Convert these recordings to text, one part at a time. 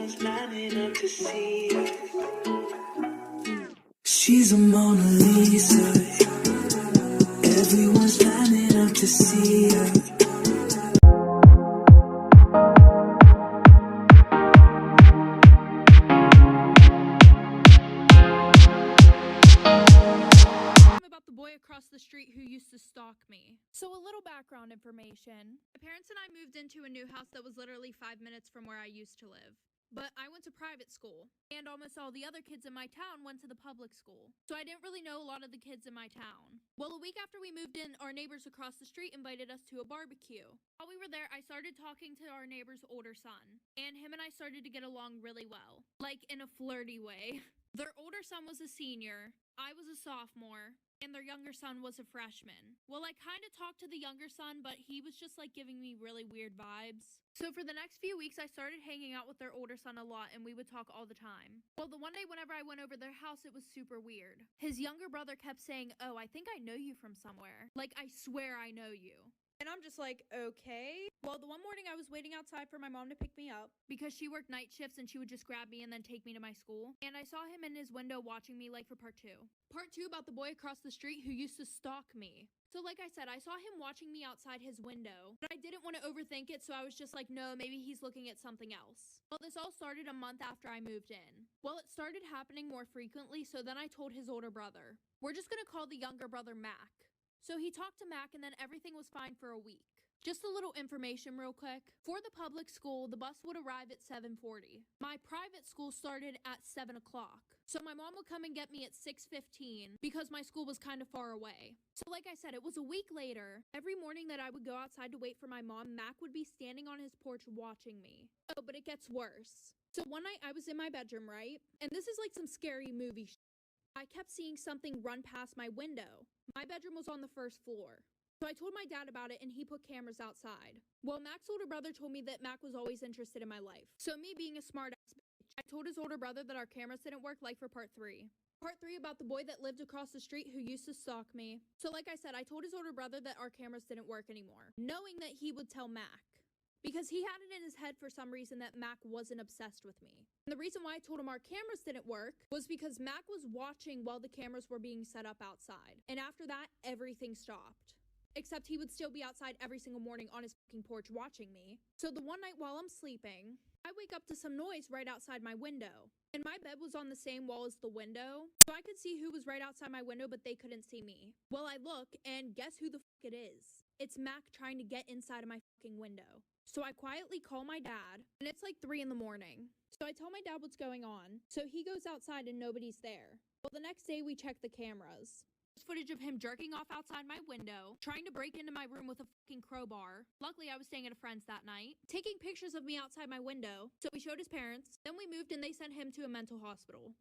Everyone's lining up to see her. She's a Mona Lisa. Everyone's lining up to see her. About the boy across the street who used to stalk me. So a little background information. My parents and I moved into a new house that was literally 5 minutes from where I used to live. But I went to private school, and almost all the other kids in my town went to the public school. So I didn't really know a lot of the kids in my town. Well, a week after we moved in, our neighbors across the street invited us to a barbecue. While we were there, I started talking to our neighbor's older son, and him and I started to get along really well. Like, in a flirty way. Their older son was a senior, I was a sophomore, and their younger son was a freshman. Well, I kind of talked to the younger son, but he was just like giving me really weird vibes. So for the next few weeks, I started hanging out with their older son a lot, and we would talk all the time. Well, the one day whenever I went over their house, it was super weird. His younger brother kept saying, "Oh, I think I know you from somewhere. Like, I swear I know you." And I'm just like, okay. Well, the one morning I was waiting outside for my mom to pick me up because she worked night shifts and she would just grab me and then take me to my school. And I saw him in his window watching me like for part 2. Part 2 about the boy across the street who used to stalk me. So like I said, I saw him watching me outside his window, but I didn't want to overthink it, so I was just like, no, maybe he's looking at something else. Well, this all started a month after I moved in. Well, it started happening more frequently, so then I told his older brother. We're just gonna call the younger brother Mac. So he talked to Mac and then everything was fine for a week. Just a little information real quick. For the public school, the bus would arrive at 7:40. My private school started at 7 o'clock. So my mom would come and get me at 6:15 because my school was kind of far away. So like I said, it was a week later. Every morning that I would go outside to wait for my mom, Mac would be standing on his porch watching me. Oh, but it gets worse. So one night I was in my bedroom, right? And this is like some scary movie shit. I kept seeing something run past my window. My bedroom was on the first floor. So I told my dad about it and he put cameras outside. Well, Mac's older brother told me that Mac was always interested in my life. So me being a smart ass bitch, I told his older brother that our cameras didn't work, like for part 3. Part 3 about the boy that lived across the street who used to stalk me. So like I said, I told his older brother that our cameras didn't work anymore, knowing that he would tell Mac. Because he had it in his head for some reason that Mac wasn't obsessed with me. And the reason why I told him our cameras didn't work was because Mac was watching while the cameras were being set up outside. And after that, everything stopped. Except he would still be outside every single morning on his fucking porch watching me. So the one night while I'm sleeping, I wake up to some noise right outside my window. And my bed was on the same wall as the window, so I could see who was right outside my window, but they couldn't see me. Well, I look, and guess who the fuck it is? It's Mac trying to get inside of my fucking window. So I quietly call my dad, and it's like 3 in the morning. So I tell my dad what's going on, so he goes outside and nobody's there. Well, the next day we check the cameras. There's footage of him jerking off outside my window, trying to break into my room with a fucking crowbar. Luckily, I was staying at a friend's that night. Taking pictures of me outside my window, so we showed his parents. Then we moved and they sent him to a mental hospital.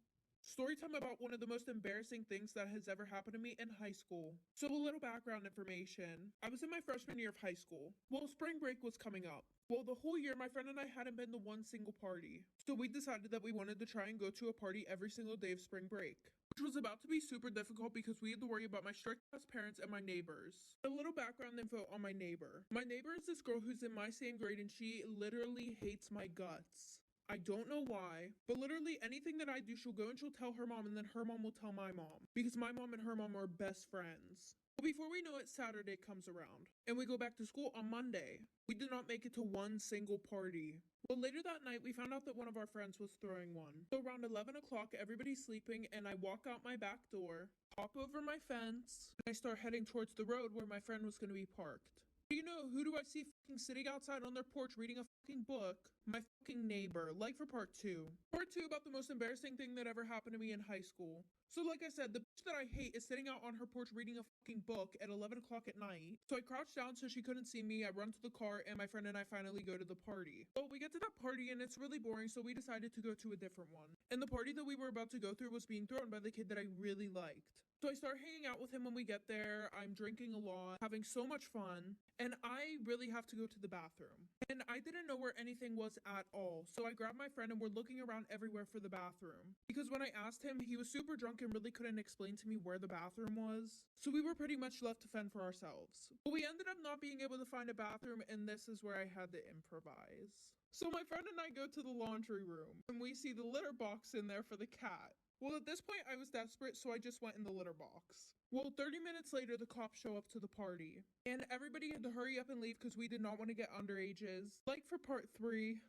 Story time about one of the most embarrassing things that has ever happened to me in high school. So a little background information. I was in my freshman year of high school. Well, spring break was coming up. Well, the whole year, my friend and I hadn't been to one single party. So we decided that we wanted to try and go to a party every single day of spring break, which was about to be super difficult because we had to worry about my strict-ass parents and my neighbors. A little background info on my neighbor. My neighbor is this girl who's in my same grade and she literally hates my guts. I don't know why, but literally anything that I do, she'll go and she'll tell her mom, and then her mom will tell my mom, because my mom and her mom are best friends. But before we know it, Saturday comes around, and we go back to school on Monday. We did not make it to one single party. Well, later that night, we found out that one of our friends was throwing one. So around 11 o'clock, everybody's sleeping, and I walk out my back door, hop over my fence, and I start heading towards the road where my friend was going to be parked. You know, who do I see fucking sitting outside on their porch reading a fucking book? My fucking neighbor, like for part 2. Part 2 about the most embarrassing thing that ever happened to me in high school. So like I said, the bitch that I hate is sitting out on her porch reading a fucking book at 11 o'clock at night. So I crouch down so she couldn't see me, I run to the car, and my friend and I finally go to the party. Well, we get to that party and it's really boring, so we decided to go to a different one. And the party that we were about to go through was being thrown by the kid that I really liked. So I start hanging out with him when we get there. I'm drinking a lot, having so much fun, and I really have to go to the bathroom. And I didn't know where anything was at all. So I grabbed my friend and we're looking around everywhere for the bathroom. Because when I asked him, he was super drunk and really couldn't explain to me where the bathroom was. So we were pretty much left to fend for ourselves. But we ended up not being able to find a bathroom, and this is where I had to improvise. So my friend and I go to the laundry room and we see the litter box in there for the cat. Well, at this point I was desperate, so I just went in the litter box. Well, 30 minutes later, the cops show up to the party, and everybody had to hurry up and leave because we did not want to get underages. Like for part 3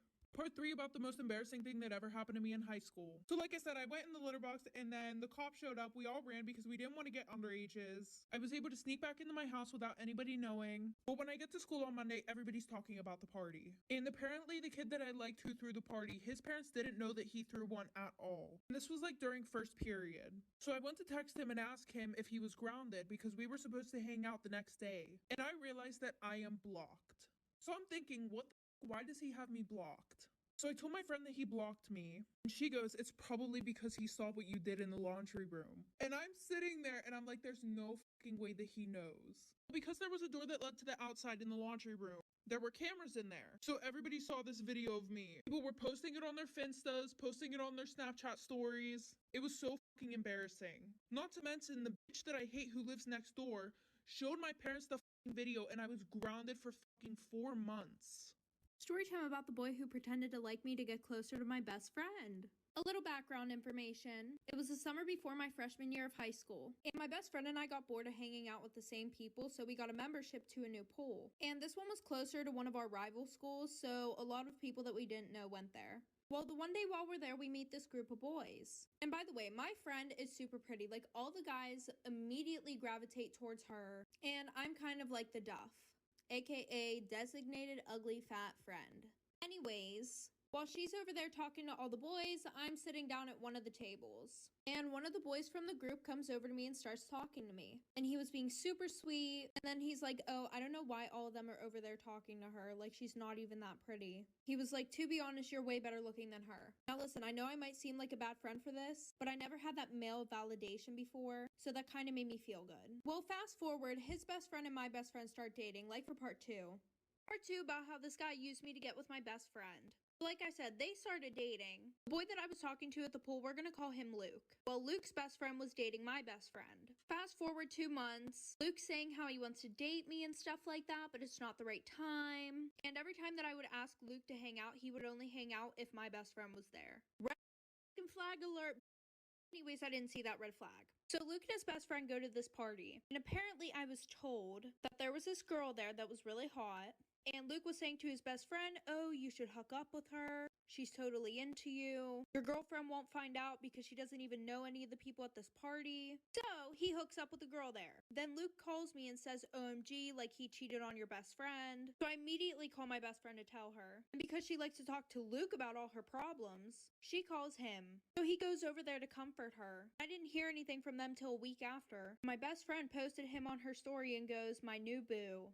about the most embarrassing thing that ever happened to me in high school. So like I said, I went in the litter box and then the cops showed up. We all ran because we didn't want to get underages. I was able to sneak back into my house without anybody knowing. But when I get to school on Monday, everybody's talking about the party. And apparently the kid that I liked who threw the party, his parents didn't know that he threw one at all. And this was like during first period. So I went to text him and ask him if he was grounded because we were supposed to hang out the next day. And I realized that I am blocked. So I'm thinking, why does he have me blocked? So I told my friend that he blocked me, and she goes, it's probably because he saw what you did in the laundry room. And I'm sitting there and I'm like, there's no fucking way that he knows. Because there was a door that led to the outside in the laundry room, there were cameras in there. So everybody saw this video of me. People were posting it on their Finstas, posting it on their Snapchat stories. It was so fucking embarrassing. Not to mention the bitch that I hate who lives next door showed my parents the fucking video, and I was grounded for fucking 4 months. Storytime about the boy who pretended to like me to get closer to my best friend. A little background information. It was the summer before my freshman year of high school, and my best friend and I got bored of hanging out with the same people, so we got a membership to a new pool. And this one was closer to one of our rival schools, so a lot of people that we didn't know went there. Well, the one day while we're there, we meet this group of boys. And by the way, my friend is super pretty. Like, all the guys immediately gravitate towards her, and I'm kind of like the duff, aka designated ugly fat friend. Anyways, while she's over there talking to all the boys, I'm sitting down at one of the tables. And one of the boys from the group comes over to me and starts talking to me. And he was being super sweet. And then he's like, oh, I don't know why all of them are over there talking to her. Like, she's not even that pretty. He was like, to be honest, you're way better looking than her. Now listen, I know I might seem like a bad friend for this, but I never had that male validation before, so that kind of made me feel good. Well, fast forward, his best friend and my best friend start dating, like for part 2. Part 2 about how this guy used me to get with my best friend. Like I said, they started dating. The boy that I was talking to at the pool, we're gonna call him Luke. Well, Luke's best friend was dating my best friend. Fast forward 2 months, Luke's saying how he wants to date me and stuff like that, but it's not the right time. And every time that I would ask Luke to hang out, he would only hang out if my best friend was there. Red flag alert. Anyways, I didn't see that red flag. So Luke and his best friend go to this party, and apparently I was told that there was this girl there that was really hot. And Luke was saying to his best friend, oh, you should hook up with her. She's totally into you. Your girlfriend won't find out because she doesn't even know any of the people at this party. So he hooks up with the girl there. Then Luke calls me and says, OMG, like he cheated on your best friend. So I immediately call my best friend to tell her. And because she likes to talk to Luke about all her problems, she calls him. So he goes over there to comfort her. I didn't hear anything from them till a week after. My best friend posted him on her story and goes, my new boo.